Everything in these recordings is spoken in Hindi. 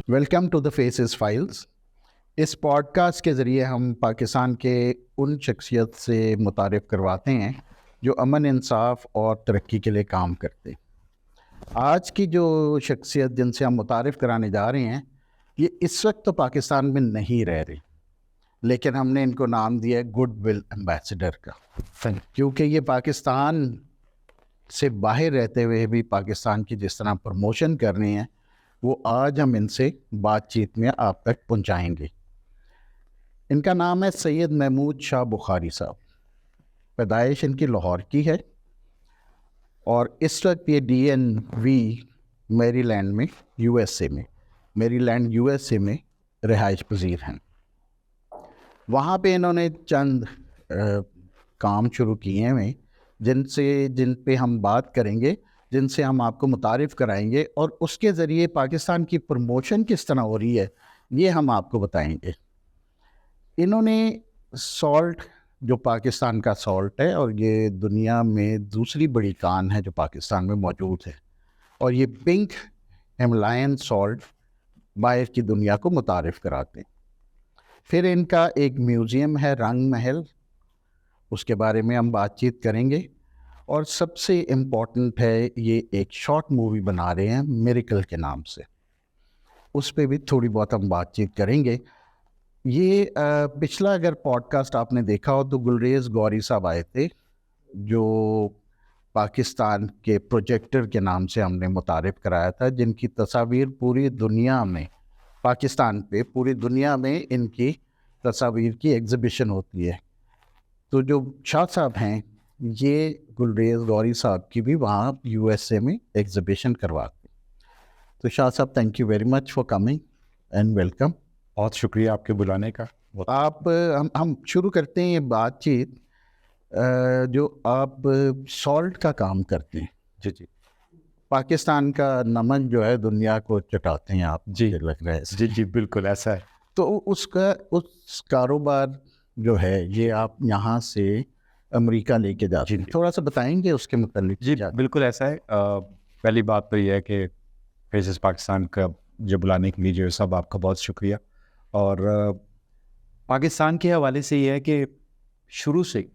Welcome to the faces files. इस पॉडकास्ट के ज़रिए हम पाकिस्तान के उन शख्सियत से मुतारिफ़ करवाते हैं जो अमन, इंसाफ और तरक्की के लिए काम करते हैं। आज की जो शख्सियत जिनसे हम मुतारिफ़ कराने जा रहे हैं, ये इस वक्त तो पाकिस्तान में नहीं रह रही, लेकिन हमने इनको नाम दिया है गुड विल एम्बेसडर का, क्योंकि ये पाकिस्तान से बाहर रहते हुए भी पाकिस्तान की जिस तरह प्रमोशन कर रहे हैं, वो आज हम इनसे बातचीत में आप तक पहुंचाएंगे। इनका नाम है सैयद महमूद शाह बुखारी साहब। पैदाइश इनकी लाहौर की है और इस वक्त ये DNV मैरीलैंड में यूएसए में रिहाइश पजीर हैं। वहाँ पे इन्होंने चंद काम शुरू किए हैं जिन पे हम बात करेंगे, जिनसे हम आपको मुतारिफ़ कराएंगे और उसके ज़रिए पाकिस्तान की प्रमोशन किस तरह हो रही है ये हम आपको बताएंगे। इन्होंने सॉल्ट, जो पाकिस्तान का सॉल्ट है और ये दुनिया में दूसरी बड़ी कान है जो पाकिस्तान में मौजूद है, और ये पिंक हिमालयन सॉल्ट बाहर की दुनिया को मुतारिफ़ कराते हैं। फिर इनका एक म्यूज़ियम है रंग महल, उसके बारे में हम बातचीत करेंगे। और सबसे इम्पॉर्टेंट है, ये एक शॉर्ट मूवी बना रहे हैं मिरेकल के नाम से, उस पर भी थोड़ी बहुत हम बातचीत करेंगे। ये पिछला अगर पॉडकास्ट आपने देखा हो तो गुलरेज गौरी साहब आए थे, जो पाकिस्तान के प्रोजेक्टर के नाम से हमने मुतारिफ़ कराया था, जिनकी तस्वीर पूरी दुनिया में, पाकिस्तान पे पूरी दुनिया में इनकी तस्वीर की एग्ज़िबिशन होती है। तो जो शाह साहब हैं, ये गुलरेज गौरी साहब की भी वहाँ USA में एग्ज़िबिशन करवाते। तो शाह साहब, thank you very much for coming and welcome. बहुत शुक्रिया आपके बुलाने का। हम शुरू करते हैं ये बातचीत। जो आप सॉल्ट का काम करते हैं, जी, पाकिस्तान का नमक जो है दुनिया को चटाते हैं आप, जी लग रहा है। जी, बिल्कुल ऐसा है। तो उस कारोबार जो है ये आप यहाँ से अमेरिका लेके जाते हैं, थोड़ा सा बताएंगे उसके मुतालिक? जी बिल्कुल ऐसा है। पहली बात तो ये है कि फेसेस पाकिस्तान का जो बुलाने के लिए जो सब आपका बहुत शुक्रिया। और पाकिस्तान के हवाले से ये है कि शुरू से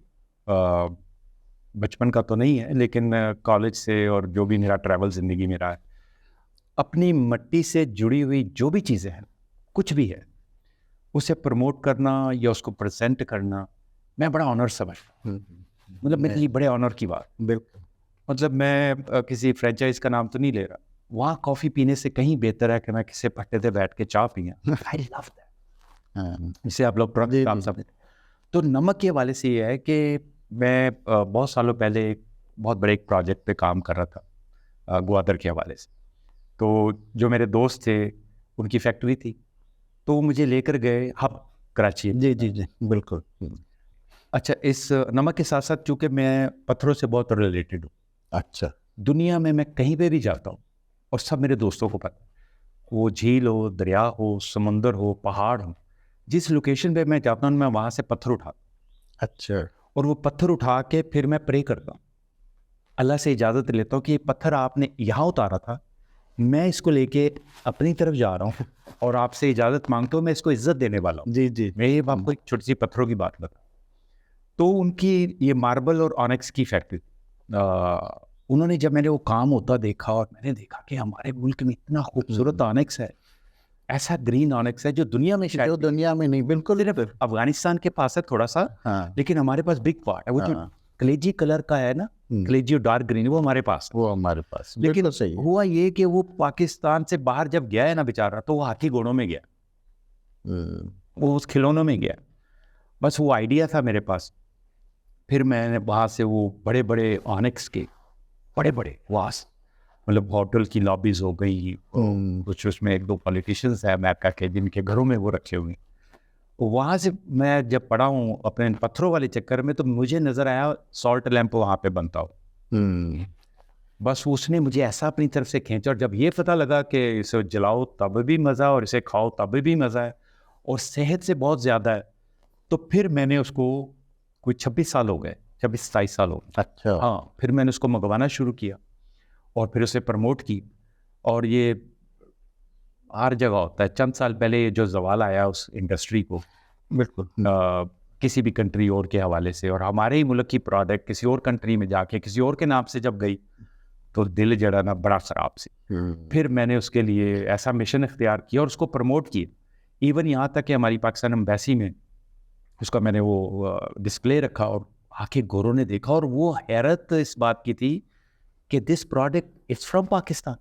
बचपन का तो नहीं है, लेकिन कॉलेज से और जो भी मेरा ट्रैवल ज़िंदगी में रहा है, अपनी मट्टी से जुड़ी हुई जो भी चीज़ें हैं, कुछ भी है, उसे प्रमोट करना या उसको प्रेजेंट करना मैं बड़ा ऑनर समझता हूँ। मतलब मेरे लिए बड़े ऑनर की बात। बिल्कुल। मतलब मैं किसी फ्रेंचाइज का नाम तो नहीं ले रहा, वहाँ कॉफ़ी पीने से कहीं बेहतर है कि मैं किसी पट्टे पे बैठ के चाय पियाँ। I love that. इसे आप लोग ट्रक काम समझते। तो नमक के हवाले से ये है कि मैं बहुत सालों पहले एक बहुत बड़े एक प्रोजेक्ट पे काम कर रहा था ग्वादर के हवाले से। तो जो मेरे दोस्त थे उनकी फैक्ट्री थी, तो वो मुझे लेकर गए हब कराची। जी जी जी, बिल्कुल। अच्छा, इस नमक के साथ साथ चूँकि मैं पत्थरों से बहुत रिलेटेड हूँ। अच्छा। दुनिया में मैं कहीं पे भी जाता हूँ और सब मेरे दोस्तों को पता है, वो झील हो, दरिया हो, समुंदर हो, पहाड़ हो, जिस लोकेशन पे मैं जाता हूँ मैं वहाँ से पत्थर उठाता हूँ। अच्छा। और वो पत्थर उठा के फिर मैं प्रे करता हूँ, अल्लाह से इजाज़त लेता हूँ कि ये पत्थर आपने यहाँ उतारा था, मैं इसको लेके अपनी तरफ जा रहा हूँ और आपसे इजाज़त मांगता हूँ, मैं इसको इज्जत देने वाला हूँ। जी जी। मैं ये आपको एक छोटी सी पत्थरों की बात बता। तो उनकी ये मार्बल और ऑनिक्स की फैक्ट्री, उन्होंने जब मैंने वो काम होता देखा और मैंने देखा कि हमारे मुल्क में इतना खूबसूरत ऑनिक्स है, ऐसा ग्रीन ऑनिक्स है जो दुनिया में शायद, जो दुनिया में नहीं, बिल्कुल। सिर्फ अफगानिस्तान के पास है थोड़ा सा। हाँ। लेकिन हमारे पास बिग पार्ट है, वो जो कलेजी कलर का है ना, कलेजी और डार्क ग्रीन, वो हमारे पास है। वो हमारे पास, लेकिन सही है। हुआ ये कि वो पाकिस्तान से बाहर जब गया है ना बेचारा, तो वो हाथी घोड़ों में गया, वो उस खिलौनों में गया। बस वो आइडिया था मेरे पास। फिर मैंने वहाँ से वो बड़े बड़े ऑनिक्स के बड़े बड़े वास, मतलब होटल की लॉबीज हो गई, कुछ उसमें एक दो पॉलिटिशियंस है अमेरिका के जिनके घरों में वो रखे हुए। वहाँ से मैं जब पढ़ा हूँ अपने पत्थरों वाले चक्कर में, तो मुझे नज़र आया सॉल्ट लैंप वहाँ पे बनता हो। बस उसने मुझे ऐसा अपनी तरफ से खींचा, और जब ये पता लगा कि इसे जलाओ तब भी मज़ा और इसे खाओ तब भी मज़ा है और सेहत से बहुत ज़्यादा है, तो फिर मैंने उसको, कोई 26 साल हो गए, 26-27 साल हो गए। अच्छा। हाँ, फिर मैंने उसको मंगवाना शुरू किया और फिर उसे प्रमोट की। और ये हर जगह होता है। चंद साल पहले जो जवाल आया उस इंडस्ट्री को, बिल्कुल किसी भी कंट्री और के हवाले से, और हमारे ही मुल्क की प्रोडक्ट किसी और कंट्री में जाके किसी और के नाम से जब गई तो दिल जड़ा ना बड़ा शराब से। फिर मैंने उसके लिए ऐसा मिशन इख्तियार किया और उसको प्रमोट किया। इवन यहाँ तक कि हमारी पाकिस्तान एम्बेसी में उसका मैंने वो डिस्प्ले रखा और आके गोरों ने देखा और वो हैरत इस बात की थी कि this product it's from Pakistan.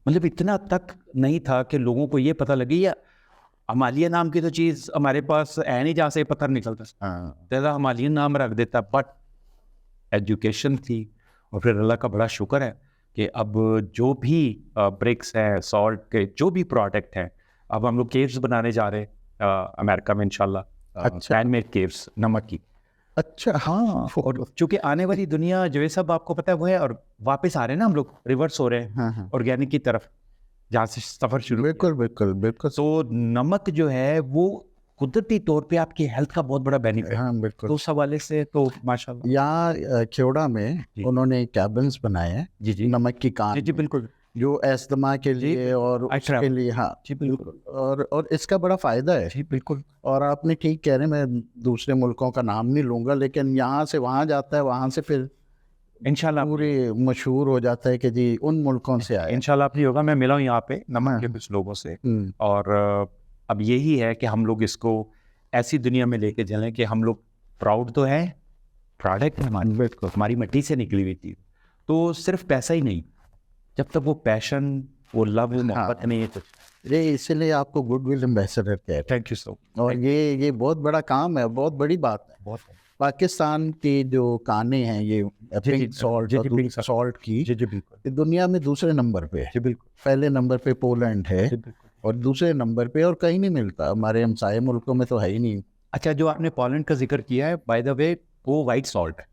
मतलब इतना तक नहीं था कि लोगों को ये पता लगे या हमालिया नाम की तो चीज़ हमारे पास है नहीं जहाँ से पत्थर निकलता, ज़्यादा हमालियन नाम रख देता। बट एजुकेशन थी और फिर अल्लाह का बड़ा शुक्र है कि अब जो भी ब्रिक्स हैं, सॉल्ट के जो भी प्रोडक्ट हैं, अब हम लोग केव्स बनाने जा रहे हैं अमेरिका में इंशाल्लाह। अच्छा। हैंडमेड केव्स नमक की। अच्छा हाँ। और चूंकि आने वाली दुनिया जो है सब आपको पता है वो है, और वापस आ रहे हैं ना हम लोग, रिवर्स हो रहे हैं हाँ। ऑर्गेनिक की तरफ जहाँ से सफ़र शुरू। बिल्कुल बिल्कुल बिल्कुल। तो नमक जो है वो कुदरती तौर पे आपकी हेल्थ का बहुत बड़ा बेनिफिट। हाँ बिल्कुल। तो उस हवाले से तो माशाल्लाह। यहाँ खेवड़ा में उन्होंने कैबिन्स बनाए हैं जी नमक की कान जी बिल्कुल जो अस्थमा के लिए और उसके लिए। हाँ जी बिल्कुल और इसका बड़ा फ़ायदा है। जी बिल्कुल। और आपने ठीक कह रहे हैं, मैं दूसरे मुल्कों का नाम नहीं लूँगा, लेकिन यहाँ से वहाँ जाता है, वहाँ से फिर इंशाल्लाह पूरे मशहूर हो जाता है कि जी उन मुल्कों से आया। इंशाल्लाह अपनी होगा। मैं मिला हूँ यहाँ पे नमक के कुछ लोगों से, और अब यही है कि हम लोग इसको ऐसी दुनिया में लेके चलें कि हम लोग प्राउड तो है प्रोडक्ट हमारी, बिल्कुल हमारी मिट्टी से निकली हुई थी। तो सिर्फ पैसा ही नहीं, जब तक वो पैशन, वो लव, वो मोहब्बत नहीं है कुछ। ये इसीलिए आपको गुडविल एम्बेसडर कहते हैं। Thank you so. और ये बहुत बड़ा काम है, बहुत बड़ी बात है। बहुत पाकिस्तान के जो काने हैं ये पिंक सॉल्ट और दूसरी सॉल्ट की, जी बिल्कुल, ये दुनिया में दूसरे नंबर पे है। जी बिल्कुल। पहले नंबर पे पोलैंड है और दूसरे नंबर पे और कहीं नहीं मिलता, हमारे हमसाये मुल्कों में तो है ही नहीं। अच्छा, जो आपने पोलैंड का जिक्र किया है, बाय द वे वो वाइट सॉल्ट है,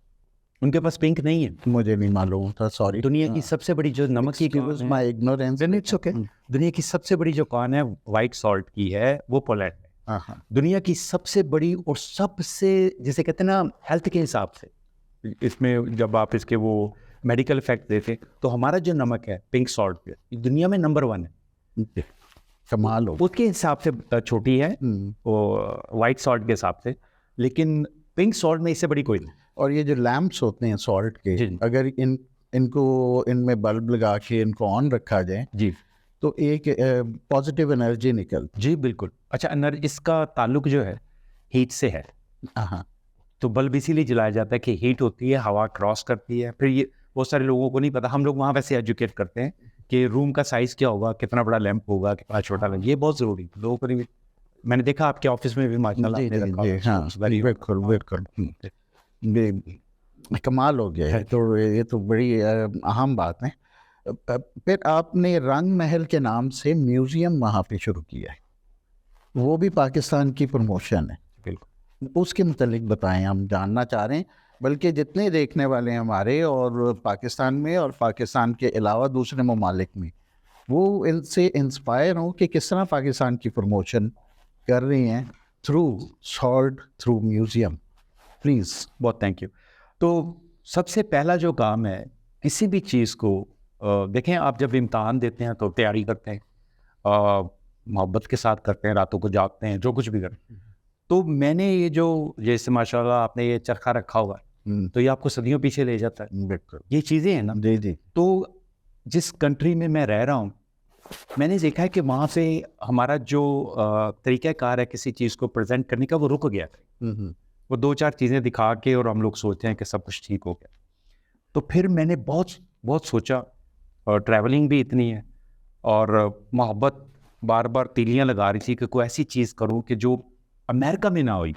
उनके पास पिंक नहीं है। मुझे नहीं मालूम था, सॉरी। दुनिया की सबसे बड़ी जो नमक की Excuse my ignorance। It's okay. दुनिया की सबसे बड़ी जो कान है वाइट सॉल्ट की है वो पोलैंड है। हाँ। दुनिया की सबसे बड़ी और सबसे, जिसे कहते हैं ना हेल्थ के हिसाब से, इसमें जब आप इसके वो मेडिकल इफेक्ट देते तो हमारा जो नमक है पिंक सॉल्ट पे दुनिया में नंबर 1 है। कमाल हो। उसके हिसाब से छोटी है वो वाइट सॉल्ट के हिसाब से, लेकिन पिंक सॉल्ट में इससे बड़ी कोई नहीं। और ये जो लैंप्स होते हैं सॉल्ट के, जी। अगर इनको इनमें बल्ब लगा के इनको ऑन रखा जाए जी तो एक पॉजिटिव एनर्जी निकलती। जी बिल्कुल। अच्छा, इसका ताल्लुक जो है हीट से है। हाँ। तो बल्ब इसीलिए जलाया जाता है कि हीट होती है, हवा क्रॉस करती है। फिर ये बहुत सारे लोगों को नहीं पता, हम लोग वहाँ वैसे एजुकेट करते हैं कि रूम का साइज़ क्या होगा, कितना बड़ा लैंप होगा, कितना छोटा लैंप, ये बहुत ज़रूरी है लोगों को नहीं। मैंने देखा आपके ऑफिस में भी माशाल्लाह आपने रखा हुआ है। हाँ बिल्कुल बिल्कुल। ये कमाल हो गया है। तो ये तो बड़ी अहम बात है। फिर आपने रंग महल के नाम से म्यूज़ियम वहाँ पे शुरू किया है, वो भी पाकिस्तान की प्रमोशन है। बिल्कुल, उसके मुतालिक बताएं, हम जानना चाह रहे हैं। बल्कि जितने देखने वाले हैं हमारे और पाकिस्तान में और पाकिस्तान के अलावा दूसरे ममालिक में, वो इनसे इंस्पायर हों कि किस तरह पाकिस्तान की प्रमोशन कर रही हैं through salt, through museum. Please. बहुत थैंक यू। तो सबसे पहला जो काम है किसी भी चीज़ को, देखें आप जब इम्तहान देते हैं तो तैयारी करते हैं, मोहब्बत के साथ करते हैं, रातों को जागते हैं, जो कुछ भी करते हैं। तो मैंने ये जो, जैसे माशाल्लाह आपने ये चरखा रखा हुआ है, तो ये आपको सदियों पीछे ले जाता है। बिल्कुल, ये चीज़ें हैं ना। जी जी। तो जिस कंट्री में मैं रह रहा हूँ, मैंने देखा है कि वहाँ से हमारा जो तरीक़ाकार है किसी चीज़ को प्रेजेंट करने का, वो रुक गया। वो 2-4 चीज़ें दिखा के और हम लोग सोचते हैं कि सब कुछ ठीक हो गया। तो फिर मैंने बहुत बहुत सोचा, और ट्रैवलिंग भी इतनी है और मोहब्बत बार बार तीलियां लगा रही थी कि कोई ऐसी चीज़ करूं कि जो अमेरिका में ना हुई,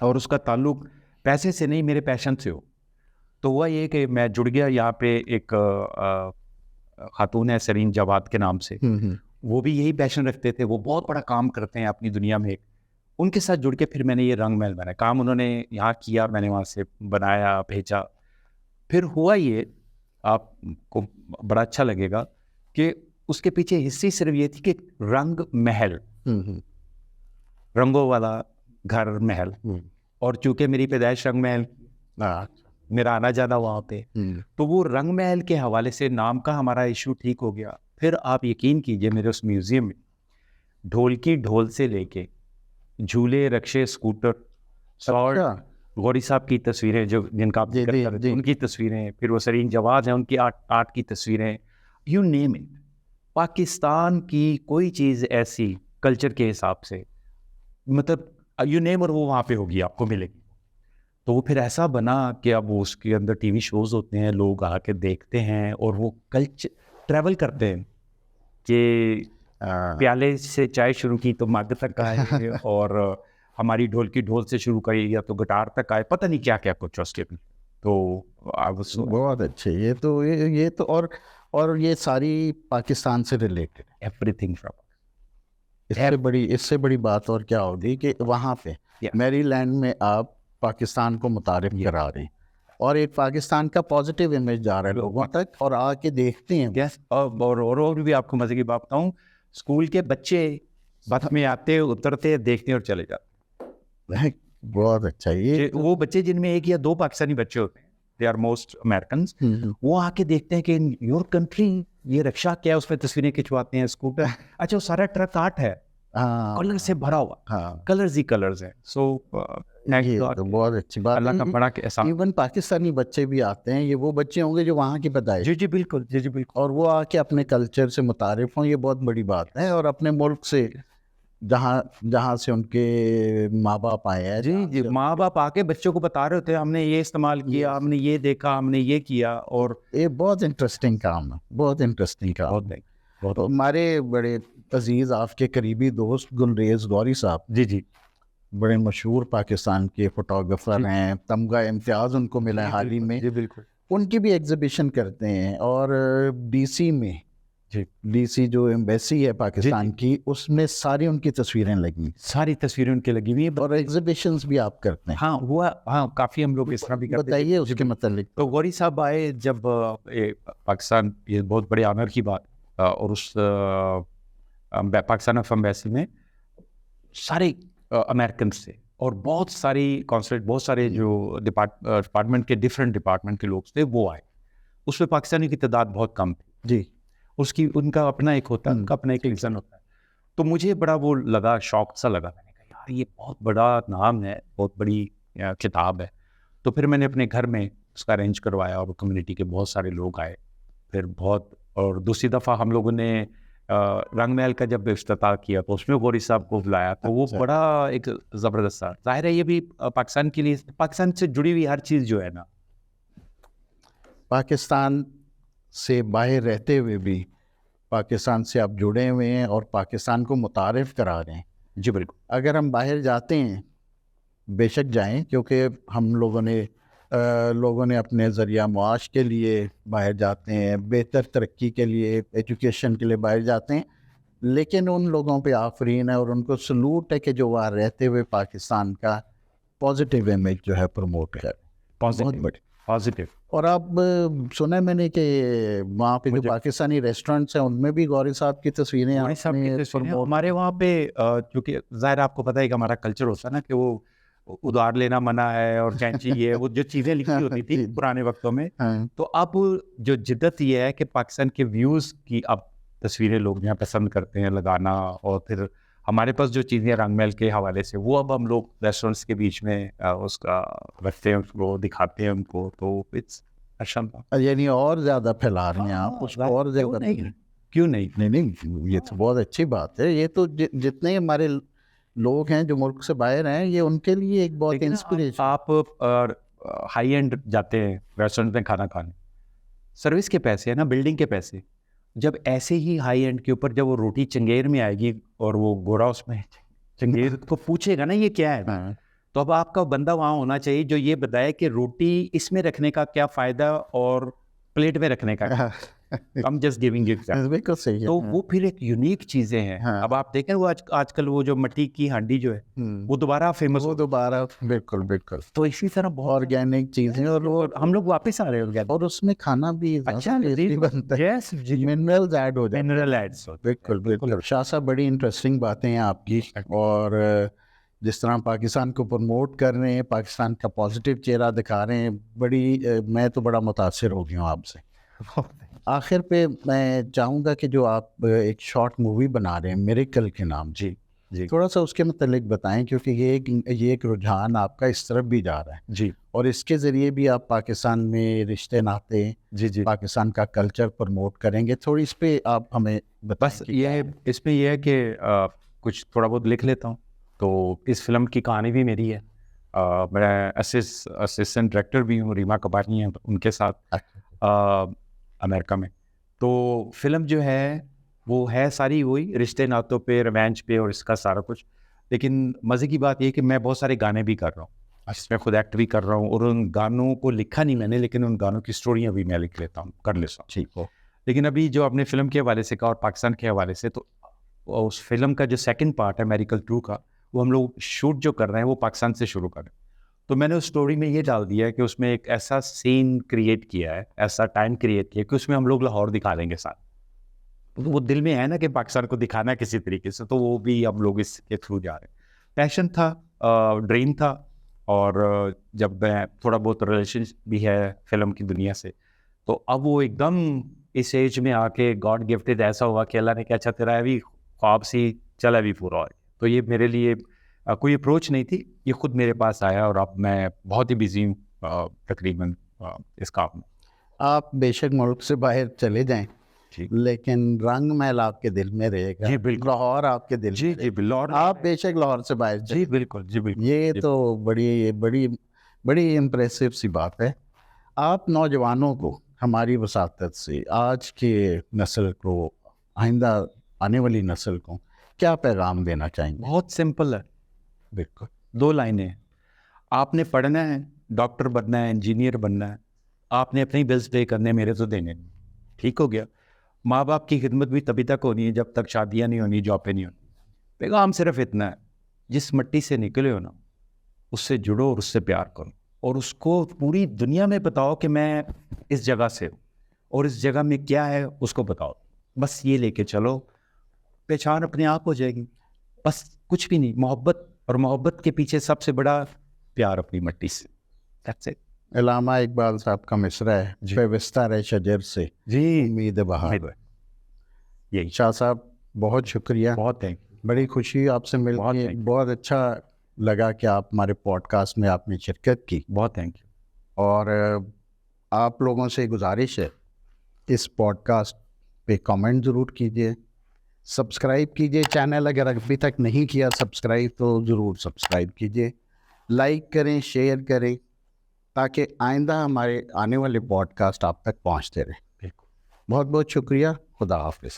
और उसका ताल्लुक पैसे से नहीं, मेरे पैशन से हो। तो हुआ ये कि मैं जुड़ गया यहाँ पे, एक खातून है सरीन जवाद के नाम से, वो भी यही पैशन रखते थे, वो बहुत बड़ा काम करते हैं अपनी दुनिया में। उनके साथ जुड़ के फिर मैंने ये रंग महल बनाया। काम उन्होंने यहाँ किया, मैंने वहाँ से बनाया, भेजा। फिर हुआ ये, आपको बड़ा अच्छा लगेगा कि उसके पीछे हिस्ट्री सिर्फ ये थी कि रंग महल, रंगों वाला घर महल। और चूंकि मेरी पैदाइश रंग महल, मेरा आना जाना वहाँ पे, तो वो रंग महल के हवाले से नाम का हमारा इशू ठीक हो गया। फिर आप यकीन कीजिए मेरे उस म्यूज़ियम में ढोल की ढोल से लेके झूले, रक्शे, स्कूटर, सॉर्ड, अच्छा। गौरी साहब की तस्वीरें जो जिनका आप जी, जिक्र जी, कर रहे थे, जी। उनकी तस्वीरें, फिर वो सरीन जवाद हैं उनकी आर्ट की तस्वीरें, यू नेम इट। पाकिस्तान की कोई चीज़ ऐसी कल्चर के हिसाब से, मतलब यू नेम, और वो वहाँ पे होगी, आपको मिलेगी। तो वो फिर ऐसा बना कि अब वो उसके अंदर टीवी शोज़ होते हैं, लोग आके देखते हैं और वो कल्चर ट्रैवल करते हैं कि प्याले से चाय शुरू की तो मग तक आए और हमारी ढोल की ढोल से शुरू करी या तो गिटार तक आए, पता नहीं क्या क्या कुछ उसके भी। तो आई वाज सो बहुत अच्छे। ये तो और ये सारी पाकिस्तान से रिलेटेड। एवरीथिंग फ्रॉम इससे बड़ी बात और क्या होगी कि वहाँ पे Yeah. मैरीलैंड में आप पाकिस्तान को मुतारिफ करा रहे हैं और एक पाकिस्तान का पॉजिटिव इमेज जा रहा है लोगों तक, और आके देखते हैं। यस। और भी आपको मजे की बात बताऊं, स्कूल के बच्चे बस में आते उतरते देखते और चले जाते। बहुत अच्छा। ये वो बच्चे जिनमें एक या दो पाकिस्तानी बच्चे होते हैं, दे आर मोस्ट अमेरिकन्स, वो आके देखते हैं कि इन योर कंट्री ये रक्षा क्या है, उसमें तस्वीरें खिंचवाते हैं, स्कूटर, अच्छा वो सारा ट्रक आर्ट है, हाँ कलर से भरा हुआ, हाँ, कलर्स ही कलर्स हैं। सो ये तो बहुत अच्छी बात अल्लाह का है। बड़ा एहसान। इवन पाकिस्तानी बच्चे भी आते हैं, ये वो बच्चे होंगे जो वहाँ की पैदाइश, जी जी बिल्कुल, जी जी बिल्कुल। और वो आके अपने कल्चर से मुतारिफ हों, ये बहुत बड़ी बात है। और अपने मुल्क से जहाँ जहाँ से उनके माँ बाप आए हैं, जी जी, माँ बाप आके बच्चों को बता रहे होते हैं हमने ये इस्तेमाल किया, हमने ये देखा, हमने ये किया। और ये बहुत इंटरेस्टिंग काम है, बहुत इंटरेस्टिंग काम। बहुत नहीं, बहुत तो हमारे बड़े अजीज आपके करीबी दोस्त गुलरेज गौरी साहब, जी जी बड़े मशहूर पाकिस्तान के फोटोग्राफर हैं, तमगा इम्तियाज़ उनको मिला है हाल ही में। जी बिल्कुल। उनकी भी एग्जीबिशन करते हैं, और डीसी में, जी डीसी जो एम्बेसी है पाकिस्तान की, उसमें सारी उनकी तस्वीरें लगी, सारी तस्वीरें उनके लगी हुई है। और एग्जीबिशंस भी आप करते हैं। हाँ हुआ, हाँ काफ़ी हम लोग इस तरह भी करते थे। बताइए उसके मतलब। तो गौरी साहब आए जब पाकिस्तान, ये बहुत बड़े ऑनर की बात, और उस पाकिस्तान ऑफ एम्बेसी में सारे अमेरिकन थे और बहुत सारी कॉन्सुलेट, बहुत सारे जो डिपार्टमेंट के, डिफरेंट डिपार्टमेंट के लोग थे, वो आए। उसमें पाकिस्तानी की तादाद बहुत कम थी। जी। उसकी उनका अपना एक होता है, उनका अपना एक रीज़न होता है। तो मुझे बड़ा वो लगा, शौक सा लगा। मैंने कहा यार ये बहुत बड़ा नाम है, बहुत बड़ी किताब है। तो फिर मैंने अपने घर में उसका अरेंज करवाया और कम्युनिटी के बहुत सारे लोग आए। फिर बहुत, और दूसरी दफ़ा हम लोगों ने रंग महल का जब इफ्तिताह किया तो उसमें गौरी साहब को बुलाया, तो वो बड़ा एक ज़बरदस्त था। जाहिर है ये भी पाकिस्तान के लिए, पाकिस्तान से जुड़ी हुई हर चीज़ जो है ना, पाकिस्तान से बाहर रहते हुए भी पाकिस्तान से आप जुड़े हुए हैं और पाकिस्तान को मुतारिफ करा रहे हैं। जी बिल्कुल। अगर हम बाहर जाते हैं, बेशक जाएं, क्योंकि हम लोगों ने अपने ज़रिया मुआश के लिए बाहर जाते हैं, बेहतर तरक्की के लिए, एजुकेशन के लिए बाहर जाते हैं, लेकिन उन लोगों पे आफरीन है और उनको सलूट है कि जो वहाँ रहते हुए पाकिस्तान का पॉजिटिव इमेज जो है प्रमोट कर। बहुत बड़ी पॉजिटिव। और अब सुना है मैंने कि वहाँ पे जो पाकिस्तानी रेस्टोरेंट्स हैं उनमें भी गौरी साहब की तस्वीरें हमारे वहाँ पे, क्योंकि ज़ाहिर आपको पता है कि हमारा कल्चर होता है ना कि वो उधार लेना मना है और कैंची ये, वो जो चीज़ें लिखी होती थी पुराने वक्तों में। तो अब जो जिद्दत ये है कि पाकिस्तान के व्यूज़ की अब तस्वीरें लोग यहाँ पसंद करते हैं लगाना, और फिर हमारे पास जो चीज़ें रंग महल के हवाले से, वो अब हम लोग रेस्टोरेंट्स के बीच में उसका रखते हैं, उसको दिखाते हैं उनको। तो इट्स अच्छा, यानी और ज़्यादा फैला रहे हैं आप उसको, और ज़्यादा क्यों नहीं? नहीं, ये तो बहुत अच्छी बात है। ये तो जितने हमारे लोग हैं जो मुल्क से बाहर हैं, ये उनके लिए एक बहुत इंस्पिरेशन। आप हाई एंड जाते हैं रेस्टोरेंट में खाना खाने, सर्विस के पैसे है ना, बिल्डिंग के पैसे। जब ऐसे ही हाई एंड के ऊपर जब वो रोटी चंगेर में आएगी और वो गोरा उसमें चंगेर को पूछेगा ना ये क्या है, तो अब आपका बंदा वहाँ होना चाहिए जो ये बताए कि रोटी इसमें रखने का क्या फ़ायदा और प्लेट में रखने का। I'm just giving you example. बिल्कुल सही है। तो वो फिर एक यूनिक चीज़ें हैं। हाँ। अब आप देखें वो आजकल वो जो मिट्टी की हांडी जो है वो दोबारा फेमस वो दोबारा, बिल्कुल बिल्कुल। तो इसी तरह बहुत ऑर्गेनिक चीज़ें, और वो हम लोग वापस आ रहे हैं, और उसमें खाना भी अच्छा टेस्टी बनता है। यस जी, मिनरल्स ऐड हो जाते हैं। Mineral aids. बिल्कुल बिल्कुल। शाह साहब, बड़ी इंटरेस्टिंग बातें हैं आपकी, और जिस तरह पाकिस्तान को प्रमोट कर रहे हैं, पाकिस्तान का पॉजिटिव चेहरा दिखा रहे हैं, मैं तो बड़ा मुतासिर हो गया हूँ आपसे। आखिर पे मैं चाहूँगा कि जो आप एक शॉर्ट मूवी बना रहे हैं मिरेकल के नाम से, जी जी थोड़ा सा उसके मतलब बताएं, क्योंकि ये एक रुझान आपका इस तरफ भी जा रहा है जी और इसके ज़रिए भी आप पाकिस्तान में रिश्ते नाते, जी जी। पाकिस्तान का कल्चर प्रमोट करेंगे। थोड़ी इस पे आप हमें बताएं बस कि ये क्या है, है? इसमें ये है कि कुछ थोड़ा बहुत लिख लेता हूँ। तो इस फिल्म की कहानी भी मेरी है। मैं असिस्टेंट डायरेक्टर भी हूँ, रीमा कपानी हैं उनके साथ अच्छा, अमेरिका में। तो फिल्म जो है वो है सारी वही रिश्ते नातों पे, रोमांच पे और इसका सारा कुछ। लेकिन मज़े की बात ये कि मैं बहुत सारे गाने भी कर रहा हूँ, जिसमें खुद एक्ट भी कर रहा हूँ, और उन गानों को लिखा नहीं मैंने, लेकिन उन गानों की स्टोरियाँ भी मैं लिख लेता हूँ, कर लेता हूँ। ठीक हो। लेकिन अभी जो आपने फ़िल्म के हवाले से कहा और पाकिस्तान के हवाले से, तो उस फ़िल्म का जो सेकंड पार्ट है मेडिकल 2 का, वो हम लोग शूट जो कर रहे हैं वो पाकिस्तान से शुरू कर रहे हैं। तो मैंने उस स्टोरी में ये डाल दिया है कि उसमें एक ऐसा सीन क्रिएट किया है, ऐसा टाइम क्रिएट किया है कि उसमें हम लोग लाहौर दिखा देंगे साथ। तो वो दिल में है ना कि पाकिस्तान को दिखाना है किसी तरीके से, तो वो भी हम लोग इसके थ्रू जा रहे हैं। पैशन था, ड्रीम था, और जब मैं थोड़ा बहुत रिलेशन भी है फिल्म की दुनिया से, तो अब वो एकदम इस एज में आके गॉड गिफ्टेड ऐसा हुआ कि अल्लाह ने कहा अच्छा तेरा अभी ख्वाब सी चल अभी पूरा हो गया। तो ये मेरे लिए कोई अप्रोच नहीं थी, ये खुद मेरे पास आया, और अब मैं बहुत ही बिजी हूँ तकरीबन इस काम में। आप बेशक मुल्क से बाहर चले जाएं, ठीक। लेकिन रंग महल आपके दिल में रहेगा, जी, बिल्कुल। लाहौर आपके दिल जी में जी रहेगा। बिल्कुल। आप बेशक लाहौर से बाहर जी चले, बिल्कुल, जी बिल्कुल। ये जी, तो बड़ी बड़ी बड़ी इम्प्रेसिव सी बात है। आप नौजवानों को हमारी वसातत से आज के नस्ल को, आइंदा आने वाली नस्ल को क्या पैगाम देना चाहेंगे? बहुत सिंपल है, बिल्कुल। 2 लाइनें हैं। आपने पढ़ना है, डॉक्टर बनना है, इंजीनियर बनना है, आपने अपने बिल्स पे करने, मेरे तो देने नहीं। ठीक हो गया? माँ बाप की खिदमत भी तभी तक होनी है जब तक शादियाँ नहीं होनी, जॉब पे नहीं होनी। पैगाम सिर्फ इतना है, जिस मिट्टी से निकले हो ना, उससे जुड़ो और उससे प्यार करो, और उसको पूरी दुनिया में बताओ कि मैं इस जगह से हूँ, और इस जगह में क्या है उसको बताओ। बस ये लेके चलो, पहचान अपने आप हो जाएगी। बस कुछ भी नहीं, मोहब्बत, और मोहब्बत के पीछे सबसे बड़ा प्यार अपनी मिट्टी से। That's it. अल्लामा इकबाल साहब का मिसरा है, जी। पेवस्ता रहे शजर से जी उम्मीद बहार। यही। शाह साहब बहुत शुक्रिया, बहुत थैंक यू। बड़ी खुशी आपसे बहुत मिलके, thank you। बहुत अच्छा लगा कि आप हमारे पॉडकास्ट में आपने शिरकत की। बहुत थैंक यू। और आप लोगों से गुजारिश है, इस पॉडकास्ट पे कमेंट ज़रूर कीजिए, सब्सक्राइब कीजिए चैनल, अगर अभी तक नहीं किया सब्सक्राइब तो ज़रूर सब्सक्राइब कीजिए, लाइक करें, शेयर करें, ताकि आइंदा हमारे आने वाले पॉडकास्ट आप तक पहुंचते रहें। बिल्कुल। बहुत बहुत शुक्रिया। खुदा हाफिज़।